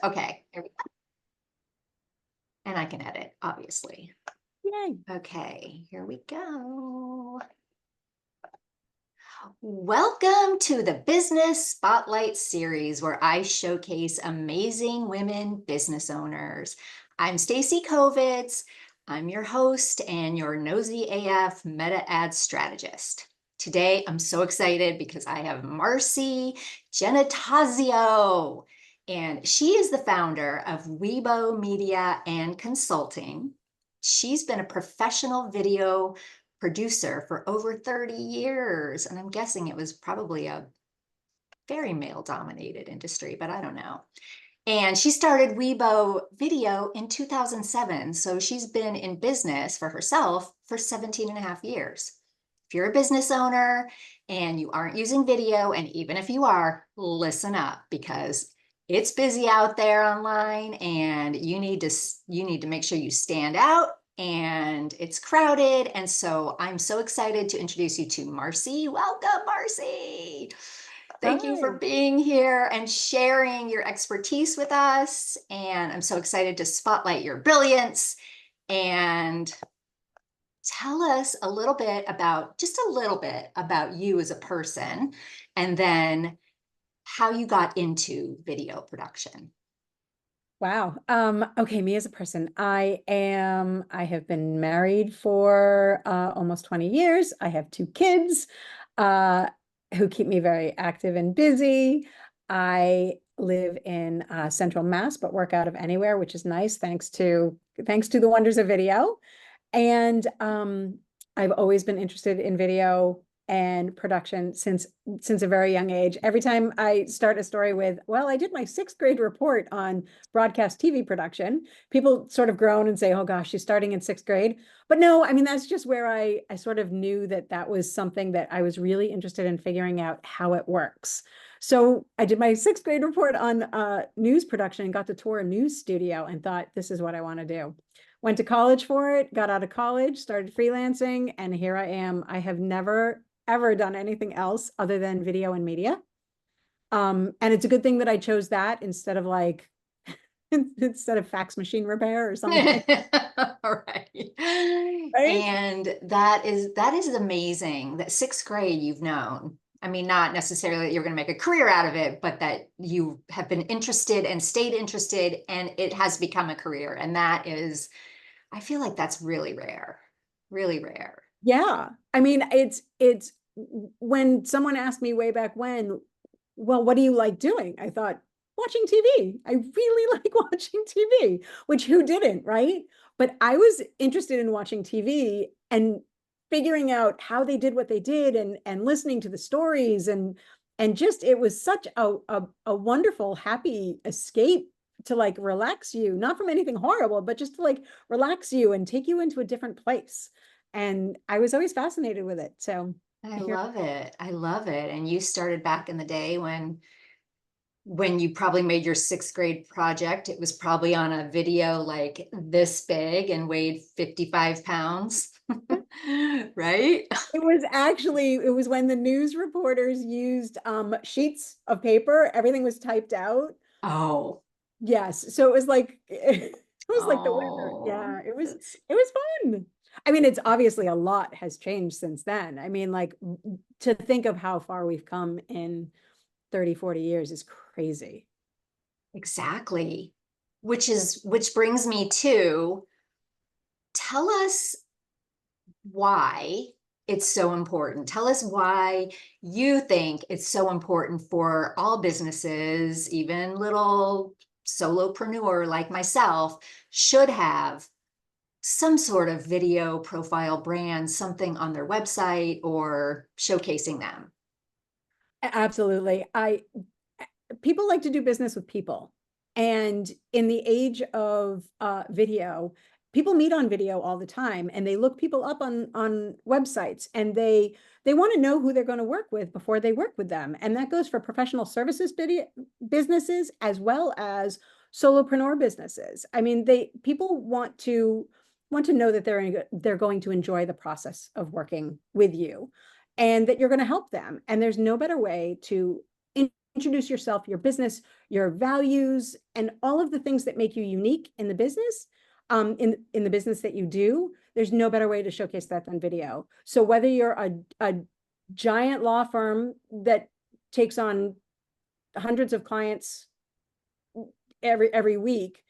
Okay, here we go. And I can edit, obviously. Yay. Okay, here we go. Welcome to the Business Spotlight series, where I showcase amazing women business owners. I'm StacyCo. I'm your host and your nosy AF meta ad strategist. Today, I'm so excited because I have Marcie Giannattasio, and she is the founder of Webo Media and Consulting. She's been a professional video producer for over 30 years. And I'm guessing it was probably a very male dominated industry, but I don't know. And she started Webo Video in 2007. So she's been in business for herself for 17 and a half years. If you're a business owner and you aren't using video, and even if you are, listen up, because it's busy out there online and you need to make sure you stand out, and it's crowded. And so I'm so excited to introduce you to Marcie. Welcome, Marcie. Thank you for Hi. being here and sharing your expertise with us. And I'm so excited to spotlight your brilliance and tell us a little bit about, just a little bit about you as a person, and then how you got into video production. Wow. Okay, me as a person. I have been married for almost 20 years. I have two kids uh who keep me very active and busy. I live in Central Mass, but work out of anywhere, which is nice, thanks to the wonders of video. And I've always been interested in video and production since a very young age. Every time I start a story with, well, I did my sixth grade report on broadcast TV production, people sort of groan and say, oh gosh, she's starting in sixth grade. But no, I mean, that's just where I sort of knew that that was something that I was really interested in figuring out how it works. So I did my sixth grade report on news production and got to tour a news studio and thought, this is what I want to do. Went to college for it, got out of college, started freelancing, and here I am. I have never, ever done anything else other than video and media. And it's a good thing that I chose that instead of like, instead of fax machine repair or something. Right. Right? And that is amazing that sixth grade you've known. I mean, not necessarily that you're going to make a career out of it, but that you have been interested and stayed interested, and it has become a career. And that is, I feel like that's really rare, really rare. Yeah. I mean, it's when someone asked me way back when, well, what do you like doing? I thought, watching TV. I really like watching TV, which who didn't, right? But I was interested in watching TV and figuring out how they did what they did and listening to the stories and just it was such a wonderful, happy escape to like relax you, not from anything horrible, but just to like relax you and take you into a different place. And I was always fascinated with it. So I here, love it. I love it. And you started back in the day when you probably made your sixth grade project. It was probably on a video like this big and weighed 55 pounds, right? it was when the news reporters used sheets of paper. Everything was typed out. Oh, Yes. So it was like it was like the weather. oh, Yeah, that's it was fun. I mean, it's obviously a lot has changed since then. I mean, like to think of how far we've come in 30, 40 years is crazy. exactly. Which brings me to, tell us why it's so important. Tell us why you think it's so important for all businesses, even little solopreneur like myself, should have some sort of video profile brand, something on their website or showcasing them. Absolutely. I people like to do business with people. And in the age of video, people meet on video all the time and they look people up on websites and they want to know who they're going to work with before they work with them. And that goes for professional services businesses as well as solopreneur businesses. I mean, people want to know that they're going to enjoy the process of working with you and that you're going to help them. And there's no better way to introduce yourself, your business, your values, and all of the things that make you unique in the business, in the business that you do. There's no better way to showcase that than video. So whether you're a giant law firm that takes on hundreds of clients every week,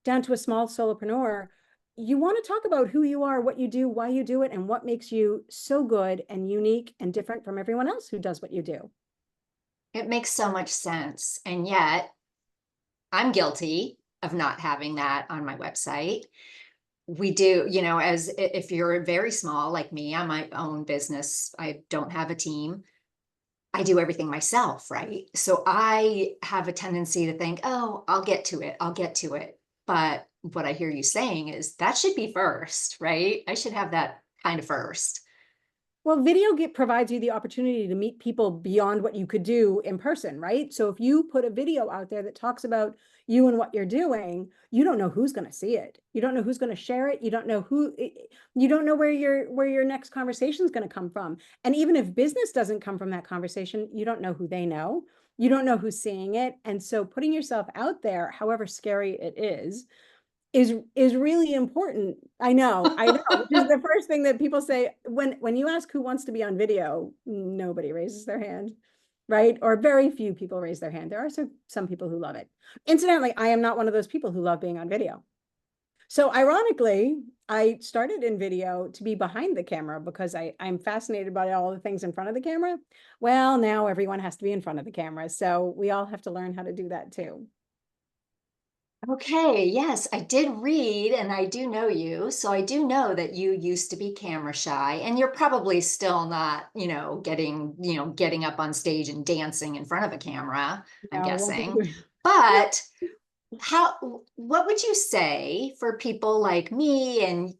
down to a small solopreneur, you want to talk about who you are, what you do, why you do it, and what makes you so good and unique and different from everyone else who does what you do. It makes so much sense. And yet I'm guilty of not having that on my website. We do, you know, as if you're very small like me, I'm my own business, I don't have a team. I do everything myself, right? So I have a tendency to think, oh, I'll get to it. I'll get to it. But what I hear you saying is that should be first, right? I should have that kind of first. Well, video provides you the opportunity to meet people beyond what you could do in person, right? So if you put a video out there that talks about you and what you're doing, you don't know who's going to see it. You don't know who's going to share it. You don't know you don't know where your next conversation is going to come from. And even if business doesn't come from that conversation, you don't know who they know. You don't know who's seeing it. And so putting yourself out there, however scary it is really important. I know, which is the first thing that people say when you ask who wants to be on video, nobody raises their hand, right? Or very few people raise their hand. There are some people who love it. Incidentally, I am not one of those people who love being on video. So ironically, I started in video to be behind the camera because I'm fascinated by all the things in front of the camera. Well, now everyone has to be in front of the camera. So we all have to learn how to do that too. Okay, yes, I did read and I do know you. So I do know that you used to be camera shy and you're probably still not, getting up on stage and dancing in front of a camera, I'm No, I won't be guessing. doing. But what would you say for people like me and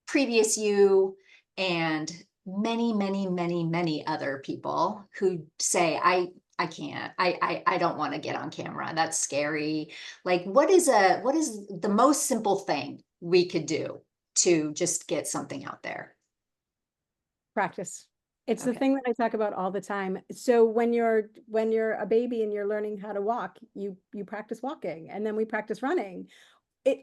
previous you and many, many, many, many other people who say, I can't, I don't want to get on camera. That's scary. Like, what is the most simple thing we could do to just get something out there? Practice. It's the Okay. thing that I talk about all the time. So when you're a baby and you're learning how to walk, you practice walking, and then we practice running.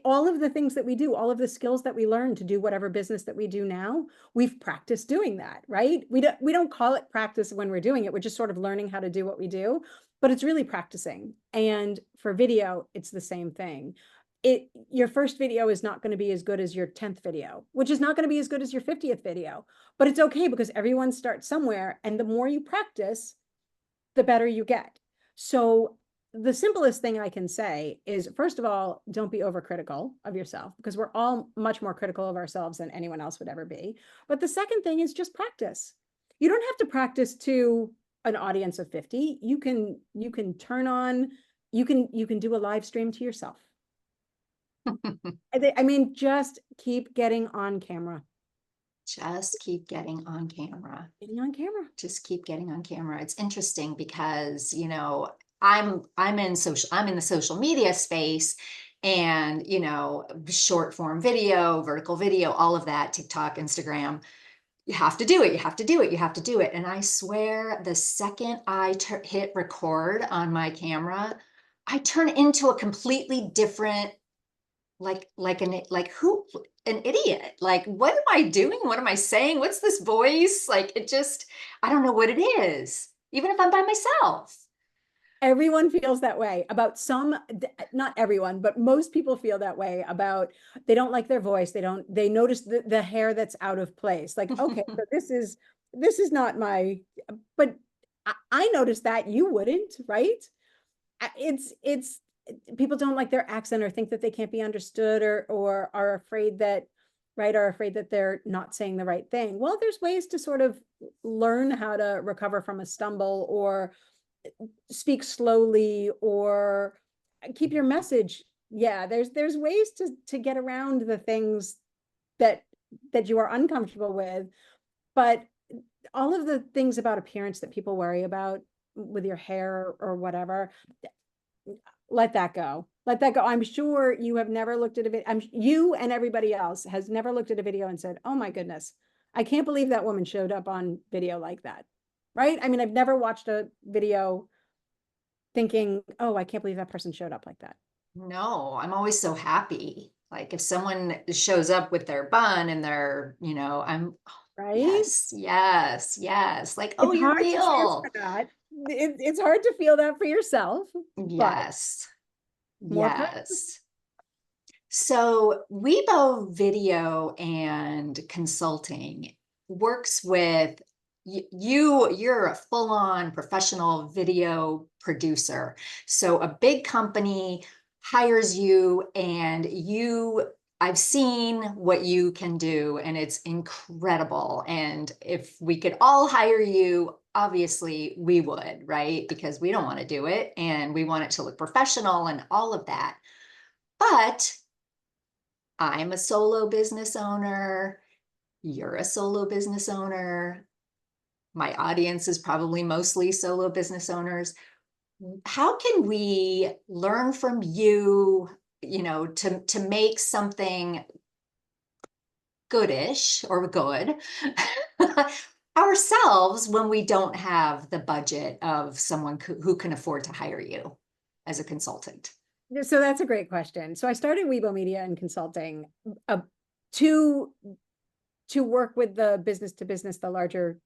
All of the things that we do, all of the skills that we learn to do whatever business that we do now, we've practiced doing that, right? We don't call it practice when we're doing it. We're just sort of learning how to do what we do, but it's really practicing. And for video, it's the same thing. Your first video is not going to be as good as your 10th video, which is not going to be as good as your 50th video, but it's okay because everyone starts somewhere, and the more you practice, the better you get. So the simplest thing I can say is, first of all, don't be overcritical of yourself, because we're all much more critical of ourselves than anyone else would ever be. But the second thing is just practice. You don't have to practice to an audience of 50. You can turn on, you can do a live stream to yourself. I mean, just keep getting on camera. Just keep getting on camera. Getting on camera. Just keep getting on camera. It's interesting because, I'm in the social media space and, short form video, vertical video, all of that, TikTok, Instagram. You have to do it. You have to do it. You have to do it. And I swear the second I hit record on my camera, I turn into a completely different, an idiot. Like, what am I doing? What am I saying? What's this voice? Like, I don't know what it is, even if I'm by myself. Everyone feels that way about not everyone, but most people feel that way about, they don't like their voice. They notice the hair that's out of place. Like, okay, so this is not my, but I noticed that you wouldn't, right? It's people don't like their accent or think that they can't be understood, or are afraid that, right, are afraid that they're not saying the right thing. Well, there's ways to sort of learn how to recover from a stumble, or speak slowly, or keep your message. Yeah, there's ways to get around the things that you are uncomfortable with. But all of the things about appearance that people worry about with your hair or whatever, let that go. Let that go. I'm sure you have never looked at a video. You and everybody else has never looked at a video and said, oh my goodness, I can't believe that woman showed up on video like that. Right? I mean, I've never watched a video thinking, oh, I can't believe that person showed up like that. No, I'm always so happy. Like if someone shows up with their bun and their, I'm, oh, Right? yes, yes, yes. Like, oh, It's you're hard to real. transfer that. It's hard to feel that for yourself, but Yes, more power. yes. So Webo Video and Consulting works with you're a full-on professional video producer. So a big company hires you and I've seen what you can do and it's incredible. And if we could all hire you, obviously we would, right? Because we don't want to do it and we want it to look professional and all of that. But I'm a solo business owner. You're a solo business owner. My audience is probably mostly solo business owners. How can we learn from you, to make something goodish or good ourselves when we don't have the budget of someone who can afford to hire you as a consultant? So that's a great question. So I started Webo Media and Consulting uh, to to work with the business to business, the larger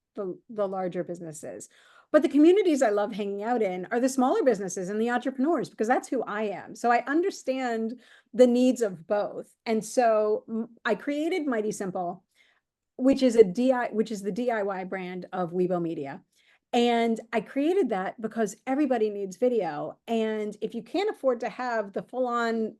businesses. But the communities I love hanging out in are the smaller businesses and the entrepreneurs because that's who I am. So I understand the needs of both. And so I created Mighty Simple, which is the DIY brand of Webo Media. And I created that because everybody needs video. And if you can't afford to have the full-on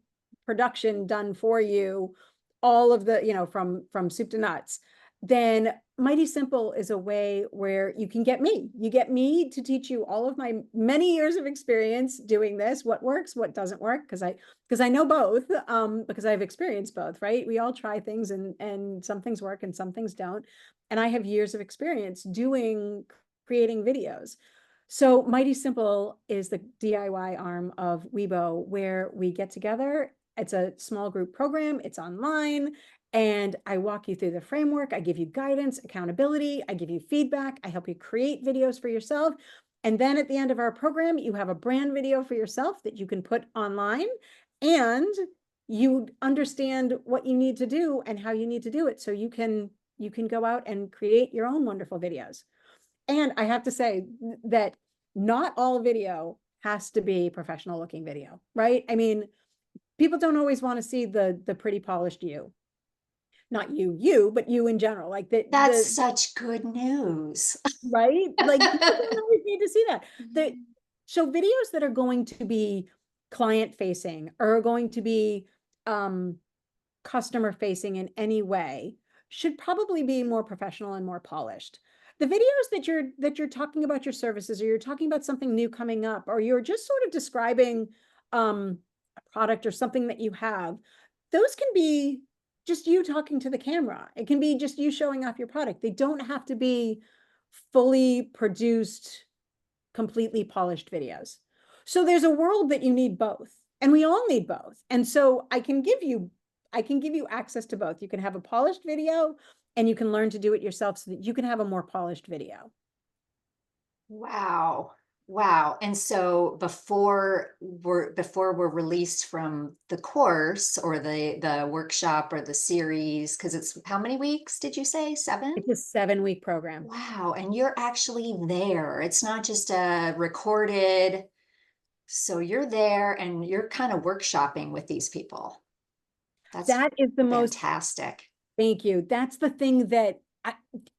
production done for you, all of the, from soup to nuts, then Mighty Simple is a way where you can get me. You get me to teach you all of my many years of experience doing this, what works, what doesn't work, because I know both, because I've experienced both, right? We all try things and some things work and some things don't. And I have years of experience creating videos. So Mighty Simple is the DIY arm of Webo where we get together. It's a small group program, it's online, and I walk you through the framework. I give you guidance, accountability, I give you feedback, I help you create videos for yourself. And then at the end of our program, you have a brand video for yourself that you can put online, and you understand what you need to do and how you need to do it. So you can go out and create your own wonderful videos. And I have to say that not all video has to be professional looking video, right? I mean, people don't always want to see the pretty polished you. Not you, but you in general. Like That's such good news. right? Like people don't always need to see that. So videos that are going to be client facing or are going to be customer facing in any way should probably be more professional and more polished. The videos that you're talking about your services, or you're talking about something new coming up, or you're just sort of describing a product or something that you have, those can be just you talking to the camera. It can be just you showing off your product. They don't have to be fully produced, completely polished videos. So there's a world that you need both, and we all need both. And so I can give you access to both. You can have a polished video and you can learn to do it yourself so that you can have a more polished video. Wow. Wow. And so before we're released from the course or the workshop or the series, because it's how many weeks did you say? 7? It's a 7-week program. Wow. And you're actually there. It's not just a recorded. So you're there and you're kind of workshopping with these people. That's That is the most, fantastic. thank you. That's the thing that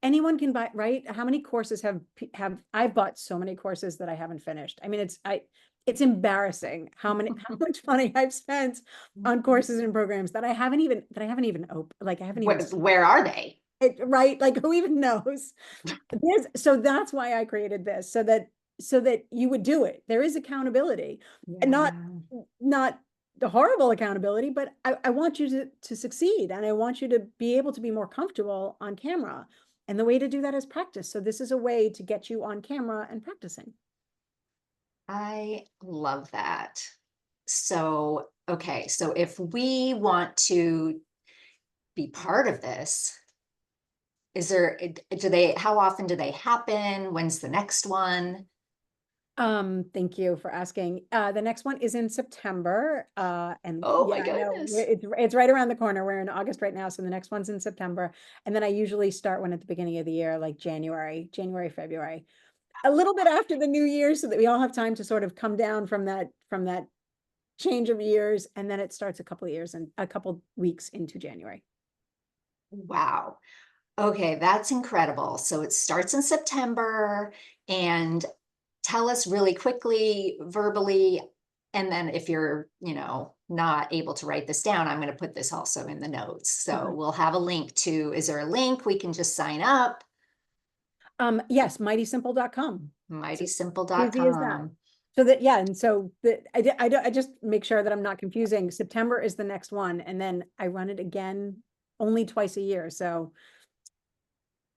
anyone can buy, right? How many courses have I've bought so many courses that I haven't finished. I mean, it's embarrassing how much money I've spent on courses and programs that I haven't even opened. Like I haven't even Where are they? right? Like who even knows? So that's why I created this, so that you would do it. There is accountability, and Yeah. not the horrible accountability, but I want you to succeed, and I want you to be able to be more comfortable on camera. And the way to do that is practice. So this is a way to get you on camera and practicing. I love that. So, okay, so if we want to be part of this, how often do they happen? When's the next one? Thank you for asking. The next one is in September. And Oh my yeah, I know goodness. it's right around the corner. We're in August right now, so the next one's in September. And then I usually start one at the beginning of the year, like January, February. A little bit after the new year, so that we all have time to sort of come down from that change of years, and then it starts a couple of years and a couple weeks into January. Wow. Okay, that's incredible. So it starts in September, and tell us really quickly, verbally, and then if you're, not able to write this down, I'm going to put this also in the notes. So Okay. we'll have a link to, is there a link we can just sign up? Yes, mightysimple.com. So easy as that. Mightysimple.com. So that, yeah, and so I just make sure that I'm not confusing. September is the next one, and then I run it again only twice a year. So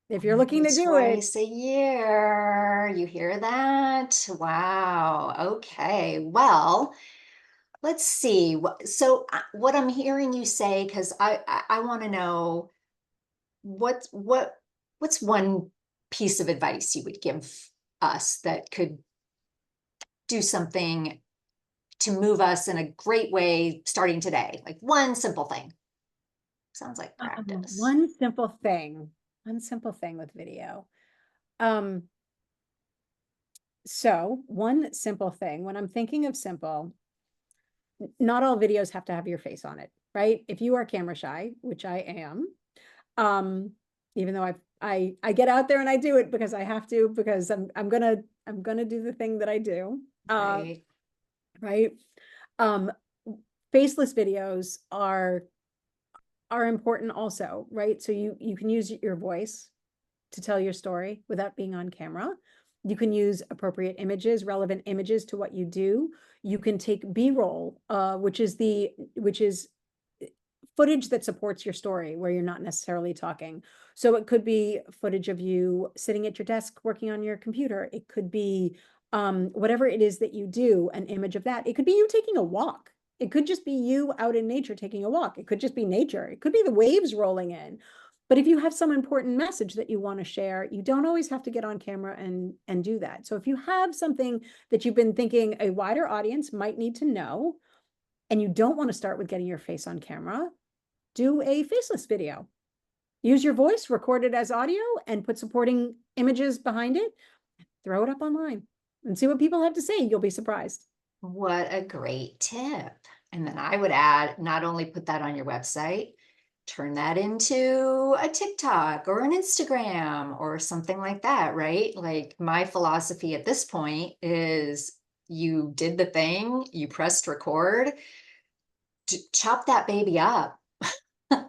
if you're looking Only to do it, twice a year. You hear that? Wow. Okay. Well, let's see. So what I'm hearing you say, because I want to know what's one piece of advice you would give us that could do something to move us in a great way starting today? Like one simple thing. Sounds like practice. one simple thing with video. Um, so one simple thing, when I'm thinking of simple, not all videos have to have your face on it, right? If you are camera shy, which I am, um, even though I get out there and I do it because I have to, because I'm gonna do the thing that I do. Right. Right. Um, Faceless videos are important also, right? So you can use your voice to tell your story without being on camera. You can use appropriate images, relevant images to what you do. You can take B-roll, which is footage that supports your story where you're not necessarily talking. So it could be footage of you sitting at your desk working on your computer. It could be whatever it is that you do, an image of that. It could be you taking a walk. It could just be you out in nature taking a walk. It could just be nature. It could be the waves rolling in. But if you have some important message that you want to share, you don't always have to get on camera and do that. So if you have something that you've been thinking a wider audience might need to know, and you don't want to start with getting your face on camera, do a faceless video. Use your voice, record it as audio, and put supporting images behind it. Throw it up online and see what people have to say. You'll be surprised. What a great tip. And then I would add, not only put that on your website, turn that into a TikTok or an Instagram or something like that, right? Like my philosophy at this point is you did the thing, you pressed record, chop that baby up.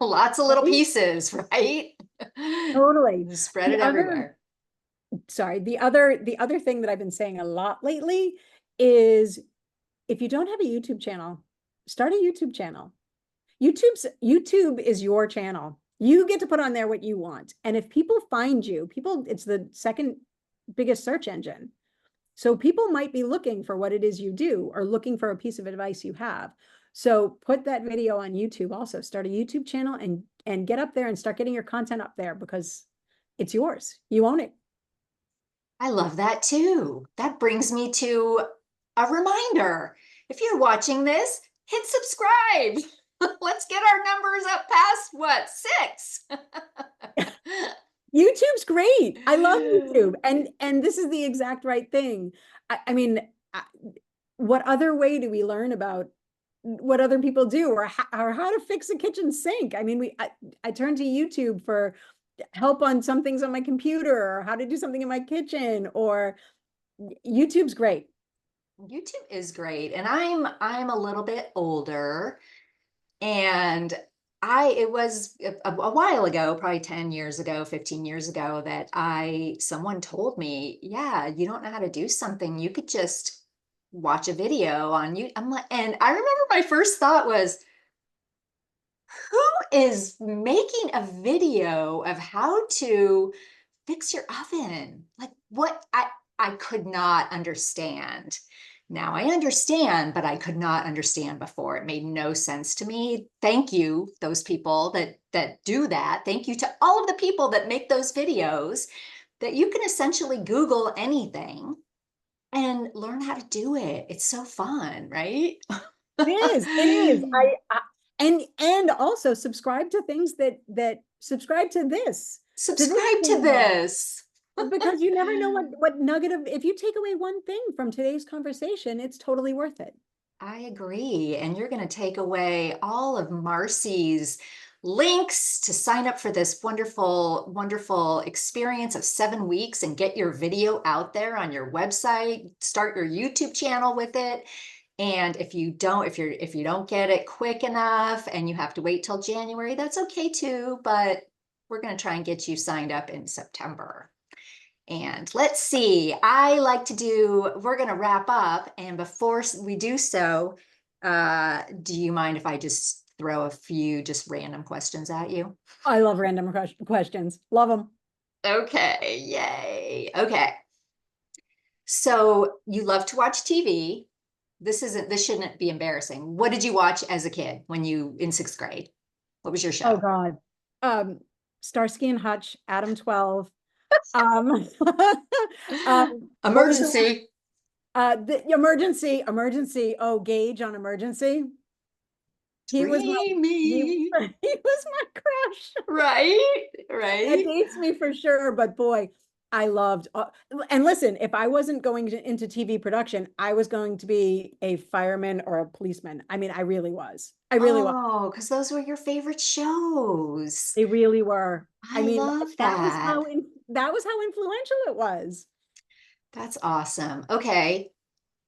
Lots of little Right? pieces, right? Totally. Spread The it other, everywhere. sorry, the other thing that I've been saying a lot lately is if you don't have a YouTube channel, start a YouTube channel. YouTube is your channel. You get to put on there what you want. And if people find you, it's the second biggest search engine. So people might be looking for what it is you do or looking for a piece of advice you have. So put that video on YouTube also. Start a YouTube channel and get up there and start getting your content up there because it's yours. You own it. I love that too. That brings me to a reminder. If you're watching this, hit subscribe. Let's get our numbers up past what, 6? YouTube's great. I love YouTube. And this is the exact right thing. I mean, what other way do we learn about what other people do or how to fix a kitchen sink? I mean, I turn to YouTube for help on some things on my computer or how to do something in my kitchen, or YouTube's great. YouTube is great. And I'm a little bit older, and it was a while ago, probably 10 years ago, 15 years ago, that someone told me, yeah, you don't know how to do something, you could just watch a video on you. I'm like, and I remember my first thought was, who is making a video of how to fix your oven? Like what? I could not understand. Now I understand, but I could not understand before. It made no sense to me. Thank you, those people that do that. Thank you to all of the people that make those videos that you can essentially Google anything and learn how to do it. It's so fun, right? It is. It is. And also subscribe to things that subscribe to this Subscribe to channel, this. because you never know what nugget of, if you take away one thing from today's conversation, it's totally worth it. I agree. And you're going to take away all of Marcie's links to sign up for this wonderful, wonderful experience of 7 weeks and get your video out there on your website, start your YouTube channel with it. And if you don't get it quick enough and you have to wait till January, that's okay too. But we're going to try and get you signed up in September. And let's see, we're going to wrap up. And before we do so, do you mind if I just throw a few just random questions at you? I love random questions. Love them. Okay, yay. Okay. So you love to watch TV. This shouldn't be embarrassing. What did you watch as a kid in 6th grade? What was your Oh show? God. Starsky and Hutch, Adam 12. Um, what was the one? Emergency. The emergency. Oh, Gage on Emergency. He was my he, Dreamy. he was my crush. Right, That right. dates me for sure, but boy, I loved. And listen, if I wasn't going into TV production, I was going to be a fireman or a policeman. I mean, I really was. I really was. Oh, because those were your favorite shows. They really were. I I mean, love that. that was how influential it was. That's awesome. Okay.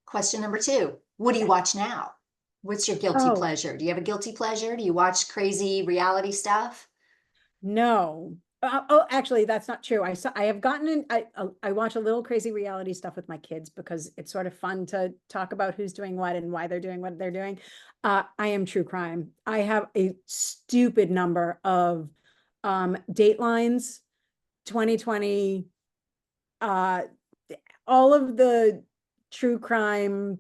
Question number 2. What do you Okay. watch now? What's your guilty Oh, pleasure? Do you have a guilty pleasure? Do you watch crazy reality stuff? no. Oh, actually, that's not true. I have gotten in. I watch a little crazy reality stuff with my kids because it's sort of fun to talk about who's doing what and why they're doing what they're doing. I am true crime. I have a stupid number of Datelines, 2020, uh, all of the true crime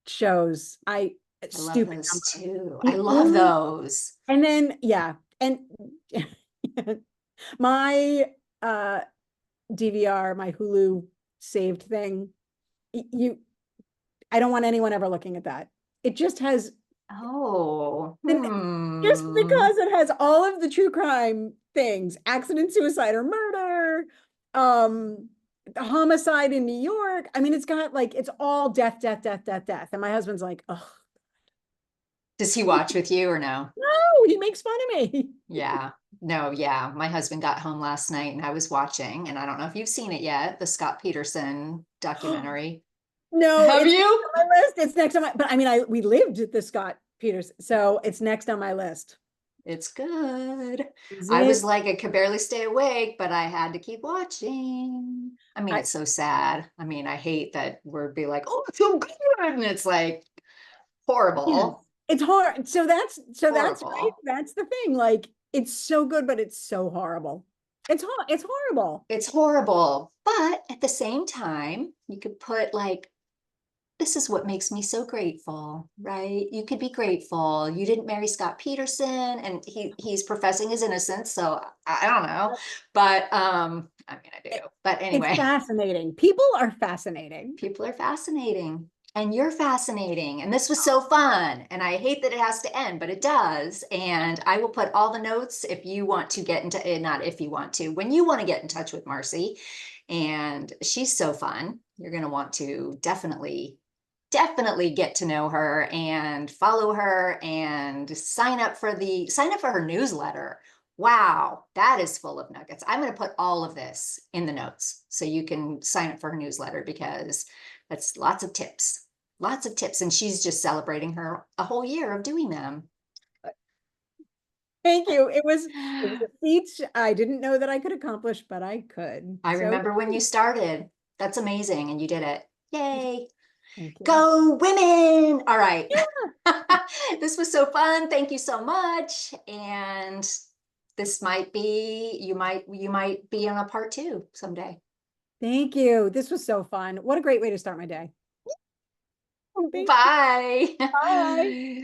shows. I love Stupid those number. too. I The love only those. And then, yeah, and my DVR, my Hulu saved thing, you, I don't want anyone ever looking at that. It just has, Oh, and just hmm. because it has all of the true crime things, accident, suicide, or murder, um, homicide in New York. I mean, it's got like, it's all death, death, death, death, death. And my husband's like, oh, Does he watch with you or no? no, he makes fun of me. Yeah. No, yeah. My husband got home last night and I was watching, and I don't know if you've seen it yet, the Scott Peterson documentary. No, Have it's next you? on my list. It's next on my, but I mean, we lived at the Scott Peters, so it's next on my list. It's good. Is I was it? like, I could barely stay awake, but I had to keep watching. I mean, I, it's so sad. I mean, I hate that we're be like, oh, it's so good. And it's like yes, horrible, it's hard. So that's right. horrible. That's the thing. Like, it's so good, but it's so horrible. It's horrible. It's horrible. But at the same time, you could put like, this is what makes me so grateful, right? You could be grateful. You didn't marry Scott Peterson, and he's professing his innocence, so I don't know. But I mean I do. It, But it's anyway, fascinating. People are fascinating. people are fascinating. And you're fascinating. And this was so fun. And I hate that it has to end, but it does. And I will put all the notes if you want to get into it, not if you want to, when you want to get in touch with Marcie. And she's so fun. You're going to want to definitely get to know her and follow her and sign up for her newsletter. Wow, that is full of nuggets. I'm going to put all of this in the notes so you can sign up for her newsletter, because that's lots of tips. Lots of tips, and she's just celebrating her a whole year of doing them. Thank you. It was a feat I didn't know that I could accomplish, but I could. I So remember when you started. That's amazing, and you did it. Yay. thank you. Go women. All right. This was so fun. Thank you so much. And this might be, you might be on a part 2 someday. Thank you. This was so fun. What a great way to start my day. Thank you. Bye. Bye.